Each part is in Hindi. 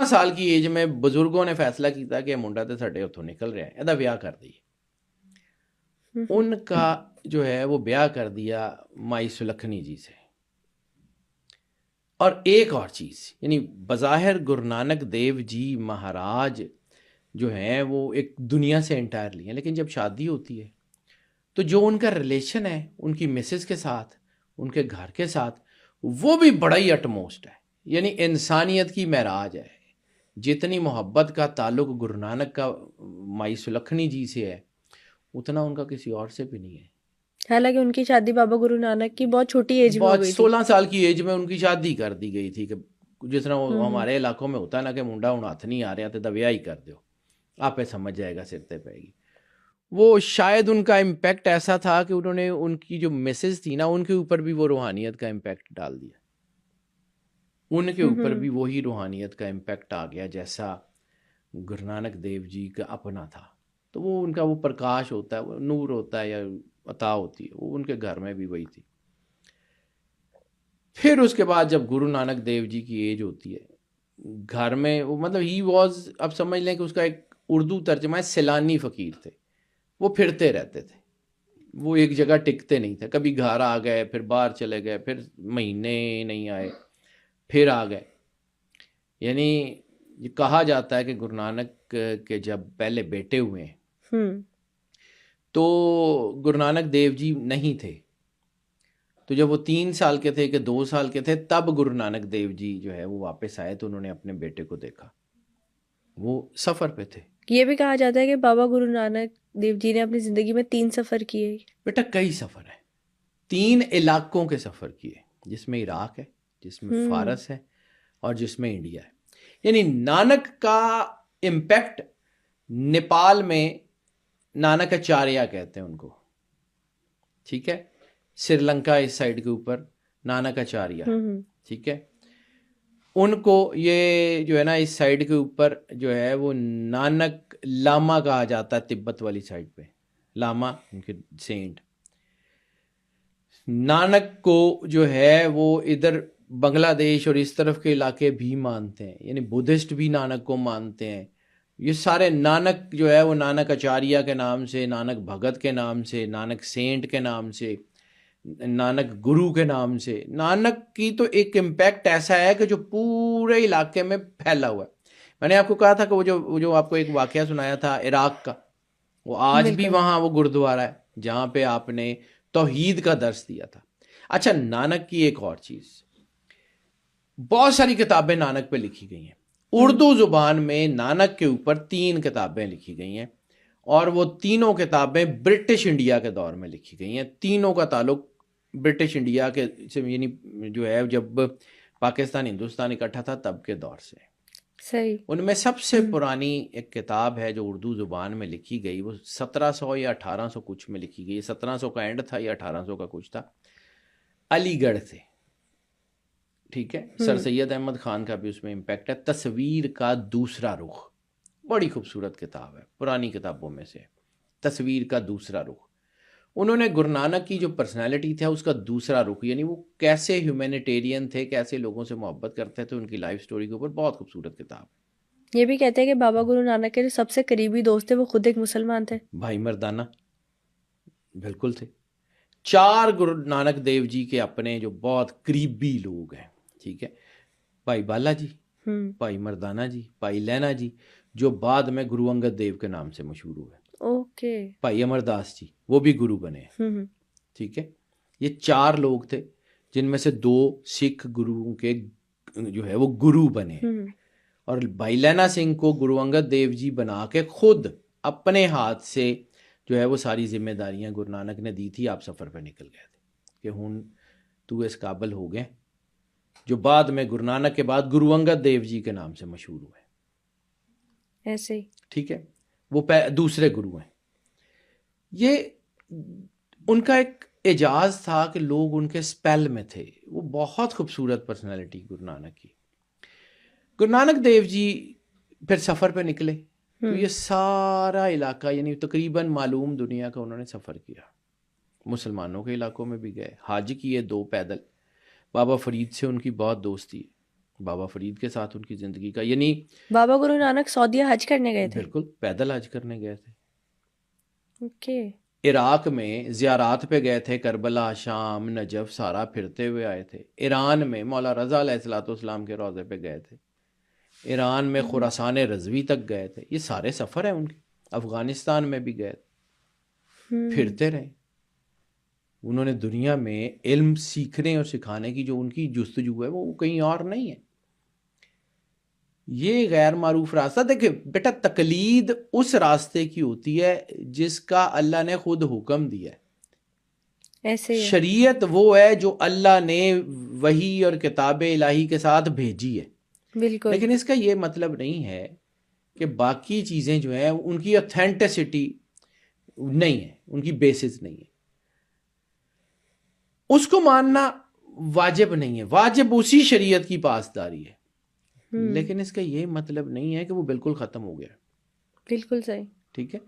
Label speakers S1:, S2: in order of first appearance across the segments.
S1: साल की एज में बुजुर्गों ने फैसला किया कि मुंडा तो साढ़े उतों निकल रहा है, ਇਹਦਾ ਵਿਆਹ कर दी। उनका जो है वो ब्याह कर दिया माई सुलखनी जी से। और एक और चीज़, यानी बज़ाहिर गुरु नानक देव जी महाराज जो हैं वो एक दुनिया से इंटायरली हैं, लेकिन जब शादी होती है तो जो उनका रिलेशन है उनकी मिसेस के साथ, उनके घर के साथ, वो भी बड़ा ही अटमोस्ट है। यानी इंसानियत की महराज है। जितनी मोहब्बत का ताल्लुक गुरु नानक का माई सुलखनी जी से है, उतना उनका किसी और से भी नहीं है।
S2: हालांकि उनकी शादी बाबा गुरु नानक की बहुत छोटी एज में हो
S1: बहुत
S2: गई थी।
S1: 16 साल की एज में उनकी शादी कर दी गई थी कि जिस तरह वो
S2: हम्म।
S1: हमारे इलाकों में होता है ना कि मुंडा हूँ हथ नहीं आ रहा तो विआह ही कर दो, आपे समझ जाएगा, सिर ते पैगी। वो शायद उनका इम्पैक्ट ऐसा था कि उन्होंने उनकी जो मिसेज थी ना उनके ऊपर भी वो रूहानियत का इम्पैक्ट डाल दिया, उनके ऊपर
S2: हम्म।
S1: भी वही रूहानियत का इम्पैक्ट आ गया जैसा गुरु नानक देव जी का अपना था। तो वो उनका वो प्रकाश होता है, वो नूर होता है या अता होती है, वो उनके घर में भी वही थी। फिर उसके बाद जब गुरु नानक देव जी की एज होती है, घर में वो मतलब ही वॉज, अब समझ लें कि उसका एक उर्दू तर्जमा है, सैलानी फ़कीर थे। वो फिरते रहते थे, वो एक जगह टिकते नहीं थे। कभी घर आ गए, फिर बाहर चले गए, फिर महीने नहीं आए, फिर आ गए। यानी ये कहा जाता है कि गुरु नानक के जब पहले बेटे हुए
S2: हम्म।
S1: तो गुरु नानक देव जी नहीं थे। तो जब वो 3 साल के थे कि 2 साल के थे, तब गुरु नानक देव जी जो है वो वापस आए तो उन्होंने अपने बेटे को देखा। वो सफ़र पे थे।
S2: ये भी कहा जाता है कि बाबा गुरु नानक देव जी ने अपनी जिंदगी में 3 सफर किए।
S1: बेटा कई सफ़र है, 3 इलाकों के सफ़र किए, जिसमें इराक है, जिसमें
S2: हम्म।
S1: फारस है और जिसमें इंडिया है। यानी नानक का इम्पैक्ट नेपाल में नानकाचार्य कहते हैं उनको, ठीक है। श्रीलंका इस साइड के ऊपर नानकाचार्य,
S2: हम्म।
S1: ठीक है। उनको ये जो है ना इस साइड के ऊपर जो है वो नानक लामा कहा जाता है, तिब्बत वाली साइड पे लामा उनके सेंट। नानक को जो है वो इधर बांग्लादेश और इस तरफ के इलाके भी मानते हैं, यानी बुद्धिस्ट भी नानक को मानते हैं। ये सारे नानक जो है वो नानक आचार्य के नाम से, नानक भगत के नाम से, नानक सेंट के नाम से, नानक गुरु के नाम से, नानक की तो एक इम्पैक्ट ऐसा है कि जो पूरे इलाके में फैला हुआ है। मैंने आपको कहा था कि वो जो आपको एक वाकया सुनाया था इराक का, वो आज भी
S2: बिल्कुल।
S1: वहाँ वो गुरुद्वारा है जहाँ पे आपने तौहीद का दर्स दिया था। अच्छा, नानक की एक और चीज़, बहुत सारी किताबें नानक पे लिखी गई हैं।
S2: हम्म।
S1: उर्दू ज़ुबान में नानक के ऊपर 3 किताबें लिखी गई हैं और वो तीनों किताबें ब्रिटिश इंडिया के दौर में लिखी गई हैं। तीनों का ताल्लुक ब्रिटिश इंडिया के से, यानी जो है जब पाकिस्तान हिंदुस्तान इकट्ठा था तब के दौर से।
S2: सही।
S1: उनमें सबसे
S2: हम्म।
S1: पुरानी एक किताब है जो उर्दू ज़ुबान में लिखी गई, वो 1700 या 1800 कुछ में लिखी गई। 1700 का एंड था या 1800 का कुछ था, अलीगढ़ से, ठीक है। सर
S2: हम्म।
S1: सैयद अहमद ख़ान का भी उसमें इम्पैक्ट है। तस्वीर का दूसरा रुख, बड़ी खूबसूरत किताब है, पुरानी किताबों में से। तस्वीर का दूसरा रुख, उन्होंने गुरु नानक की जो पर्सनैलिटी था उसका दूसरा रुख, यानी वो कैसे ह्यूमैनिटेरियन थे, कैसे लोगों से मोहब्बत करते थे, उनकी लाइफ स्टोरी के ऊपर बहुत खूबसूरत किताब
S2: ये भी कहते हैं कि बाबा गुरु नानक के जो सबसे करीबी दोस्त थे वो खुद एक मुसलमान थे।
S1: है। भाई मर्दाना बिल्कुल थे। 4 गुरु नानक देव जी के अपने जो बहुत करीबी लोग हैं, ठीक है। भाई बाला जी,
S2: हम्म।
S1: भाई मर्दाना जी, भाई लैना जी, जो बाद में गुरु अंगद देव के नाम से मशहूर हुए।
S2: ओके।
S1: भाई अमरदास जी, वो भी गुरु बने हैं,
S2: हम्म।
S1: ठीक है। ये 4 लोग थे जिनमें से 2 सिख गुरुओं के जो है वो गुरु बने।
S2: हम्म।
S1: और भाई लैना सिंह को गुरु अंगद देव जी बना के खुद अपने हाथ से जो है वो सारी जिम्मेदारियां गुरु नानक ने दी थी। आप सफ़र पर निकल गए थे कि हूँ तू इस काबिल हो गए, जो बाद में गुरु नानक के बाद गुरु अंगद देव जी के नाम से मशहूर हुए,
S2: ऐसे ही।
S1: ठीक है। वो दूसरे गुरु हैं। ये उनका एक एजाज था कि लोग उनके स्पेल में थे। वो बहुत खूबसूरत पर्सनैलिटी गुरु नानक की। गुरु नानक देव जी फिर सफ़र पे निकले तो ये
S2: हम्म।
S1: सारा इलाका, यानी तकरीबन मालूम दुनिया का उन्होंने सफ़र किया। मुसलमानों के इलाकों में भी गए, हज किए 2 पैदल। बाबा फरीद से उनकी बहुत दोस्ती है, बाबा फरीद के साथ उनकी ज़िंदगी का, यानी
S2: बाबा गुरु नानक सऊदीया हज करने गए थे।
S1: बिल्कुल पैदल हज करने गए थे।
S2: ओके।
S1: इराक में ज़ियारात पे गए थे, करबला, शाम, नजफ सारा फिरते हुए आए थे। ईरान में मौला रज़ा अलैहिस्सलाम के रोज़े पे गए थे। ईरान में खुरासान रज़वी तक गए थे। ये सारे सफ़र हैं उनके। अफ़गानिस्तान में भी गए, फिरते रहे। उन्होंने दुनिया में इल्म सीखने और सिखाने की जो उनकी जुस्तजू है वो कहीं और नहीं है। ये गैर मारूफ रास्ता, देखिए बेटा, तकलीद उस रास्ते की होती है जिसका अल्लाह ने खुद हुक्म दिया है।
S2: ऐसे ही है।
S1: शरीयत वो है जो अल्लाह ने वही और किताब इलाही के साथ भेजी है।
S2: बिल्कुल।
S1: लेकिन इसका ये मतलब नहीं है कि बाकी चीज़ें जो हैं उनकी ऑथेंटिसिटी नहीं है, उनकी बेसिस नहीं है। उसको मानना वाजिब नहीं है, वाजिब उसी शरीयत की पासदारी है। लेकिन इसका ये मतलब नहीं है कि वो बिल्कुल ख़त्म हो गया।
S2: बिल्कुल सही।
S1: ठीक है,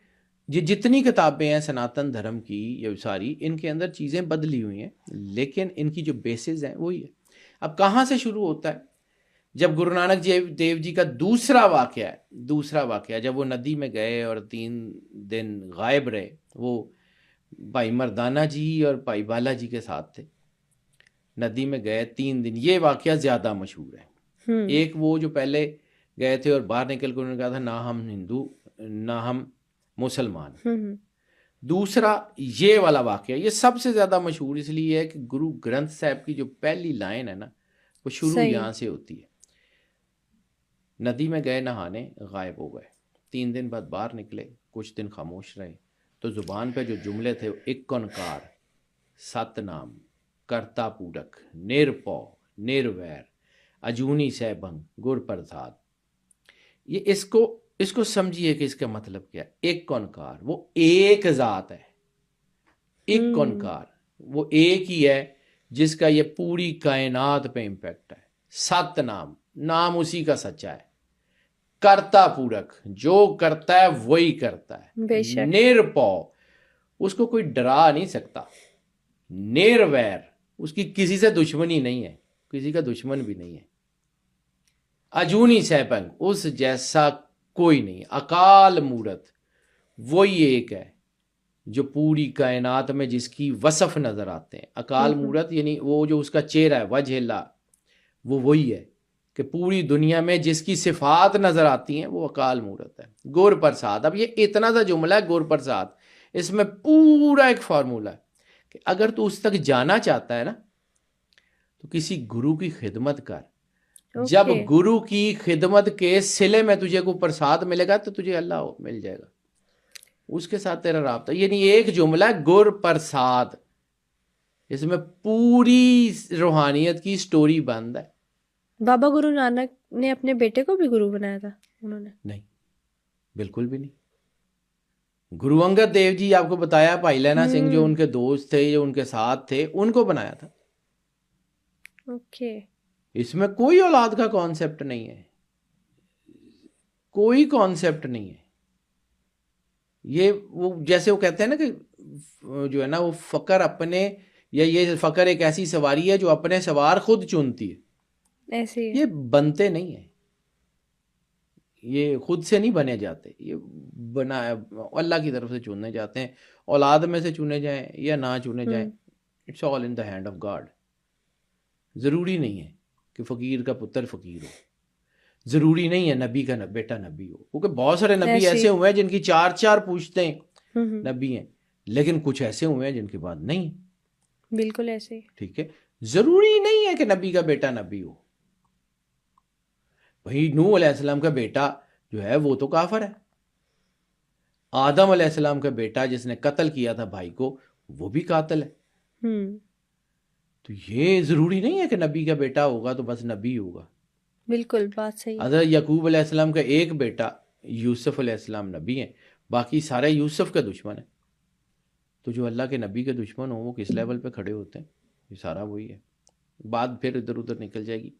S1: ये जितनी किताबें हैं सनातन धर्म की, ये सारी, इनके अंदर चीज़ें बदली हुई हैं, लेकिन इनकी जो बेसिस हैं वही है। अब कहाँ से शुरू होता है? जब गुरु नानक देव जी का दूसरा वाक़या, जब वो नदी में गए और 3 दिन गायब रहे, वो भाई मर्दाना जी और भाई बालाजी के साथ थे, नदी में गए 3 दिन। ये वाक़या ज़्यादा मशहूर है। एक वो जो पहले गए थे और बाहर निकल कर उन्होंने कहा था ना हम हिंदू ना हम मुसलमान। दूसरा ये वाला वाक़या, ये सबसे ज़्यादा मशहूर इसलिए है कि गुरु ग्रंथ साहब की जो पहली लाइन है ना, वो शुरू यहाँ से होती है। नदी में गए नहाने, गायब हो गए। 3 दिन बाद बाहर निकले, कुछ दिन खामोश रहे, तो ज़ुबान पे जो जुमले थे, इक्कनकार, सतनाम, कर्ता पूरक, निरपौ, निर्वैर, अजूनी सहभंग, गुर प्रसाद। ये इसको समझिए कि इसका मतलब क्या है। इक्कनकार, वो एक ज़ात है। इक्कनकार, वो एक ही है जिसका ये पूरी कायनात पे इम्पैक्ट है। सतनाम, नाम उसी का सच्चा है। कर्ता पूरक, जो करता है वही करता है। निरपौ, उसको कोई डरा नहीं सकता। निर्वैर, उसकी किसी से दुश्मनी नहीं है, किसी का दुश्मन भी नहीं है। अजूनी सहभंग, उस जैसा कोई नहीं। अकाल मूरत, वही एक है जो पूरी कायनात में जिसकी वसफ नजर आते हैं। अकाल मूरत यानी वो जो उसका चेहरा है, वजहिल्ला, वो वही है कि पूरी दुनिया में जिसकी सिफात नजर आती हैं वो अकाल मूरत है। गुर प्रसाद, अब ये इतना सा जुमला है गुर प्रसाद, इसमें पूरा एक फार्मूला है कि अगर तू उस तक जाना चाहता है ना, तो किसी गुरु की खिदमत कर। जब गुरु की खिदमत के सिले में तुझे को प्रसाद मिलेगा तो तुझे अल्लाह मिल जाएगा, उसके साथ तेरा राब्ता। यानी एक जुमला है गुर प्रसाद, इसमें पूरी रूहानियत की स्टोरी बंद है।
S2: बाबा गुरु नानक ने अपने बेटे को भी गुरु बनाया था उन्होंने?
S1: नहीं, बिल्कुल भी नहीं। गुरु अंगद देव जी, आपको बताया, भाई लैना सिंह जो उनके दोस्त थे, जो उनके साथ थे, उनको बनाया था।
S2: ओके।
S1: इसमें कोई औलाद का कॉन्सेप्ट नहीं है, कोई कॉन्सेप्ट नहीं है। ये वो जैसे वो कहते हैं ना कि जो है ना वो फकर अपने, या ये फकर एक ऐसी सवारी है जो अपने सवार खुद चुनती है।
S2: ऐसे ही है।
S1: ये बनते नहीं है, ये खुद से नहीं बने जाते, ये बना अल्लाह की तरफ से चुने जाते हैं। औलाद में से चुने जाएं या ना चुने जाएं, it's all in the hand of God. ज़रूरी नहीं है कि फ़कीर का पुत्र फ़कीर हो, ज़रूरी नहीं है नबी का बेटा नबी हो, क्योंकि बहुत सारे नबी ऐसे हुए हैं जिनकी 4 पूछतें नबी हैं, लेकिन कुछ ऐसे हुए हैं जिनके बाद नहीं।
S2: बिल्कुल ऐसे ही।
S1: ठीक है, ज़रूरी नहीं है कि नबी का बेटा नबी हो। भाई नूह अलैहिस्सलाम का बेटा जो है वो तो काफिर है। आदम अलैहिस्सलाम का बेटा जिसने कत्ल किया था भाई को, वो भी कातिल है। तो ये जरूरी नहीं है कि नबी का बेटा होगा तो बस नबी होगा।
S2: बिल्कुल बात सही।
S1: हज़रत यकूब अलैहिस्सलाम का एक बेटा यूसुफ अलैहिस्सलाम नबी हैं, बाकी सारे यूसुफ का दुश्मन है। तो जो अल्लाह के नबी के दुश्मन हो वो किस लेवल पे खड़े होते हैं? ये सारा वही है। बात फिर इधर उधर निकल जाएगी।